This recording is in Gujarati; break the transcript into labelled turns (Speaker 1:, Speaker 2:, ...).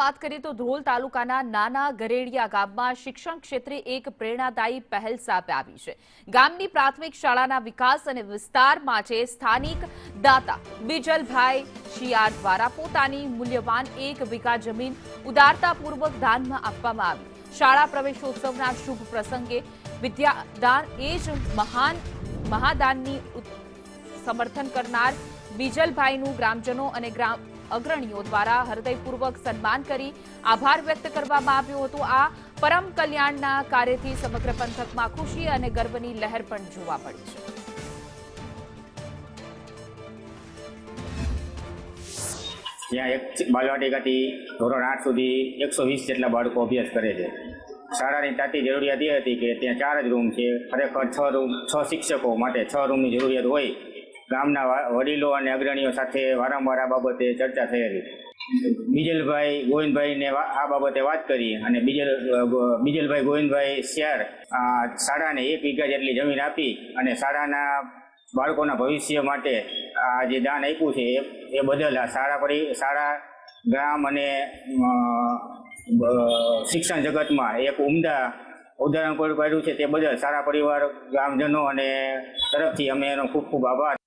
Speaker 1: વાત કરીએ તો ધ્રોલ તાલુકાના નાના ગરેડિયા ગામમાં શિક્ષણ ક્ષેત્રે એક પ્રેરણાદાયી પહેલ સામે આવી છે। ગામની પ્રાથમિક શાળાના વિકાસ અને વિસ્તાર માટે સ્થાનિક દાતા બીજલભાઈ શિયાર દ્વારા પોતાની મૂલ્યવાન 1 વીઘા જમીન ઉદારતાપૂર્વક દાનમાં આપવામાં આવી। શાળા પ્રવેશોત્સવના શુભ પ્રસંગે વિદ્યાદાન એ જ મહાદાનની સમર્થન કરનાર બીજલભાઈનું ગ્રામજનો અને ગ્રામ અગ્રણીઓ દ્વારા હૃદયપૂર્વક સન્માન કરી આભાર વ્યક્ત કરવામાં આવ્યો હતો। આ પરમ કલ્યાણના કાર્યથી સમગ્ર પંથકમાં ખુશી અને ગર્વની લહેર પણ જોવા મળી છે।
Speaker 2: यहाँ एक बालवाटिकाथी धोरण 8 सुधी 120 જેટલા બાળકો અભ્યાસ કરે છે। શાળાની તાતી જરૂરિયાત એ હતી કે ત્યાં 4 જ રૂમ છે, ખરેખર 6 શિક્ષકો માટે 6 રૂમની જરૂરિયાત હોય। ગામના વડીલો અને અગ્રણીઓ સાથે વારંવાર આ બાબતે ચર્ચા થયેલી। બીજલભાઈ ગોવિંદભાઈને આ બાબતે વાત કરી અને બીજલભાઈ ગોવિંદભાઈ શિયાર શાળાને 1 વીઘા જેટલી જમીન આપી અને શાળાના બાળકોના ભવિષ્ય માટે આ જે દાન આપ્યું છે એ બદલ આ શાળા ગ્રામ અને શિક્ષણ જગતમાં એક ઉમદા ઉદાહરણ પૂરું પાડ્યું છે। તે બદલ શાળા પરિવાર ગ્રામજનો અને તરફથી અમે એનો ખૂબ ખૂબ આભાર।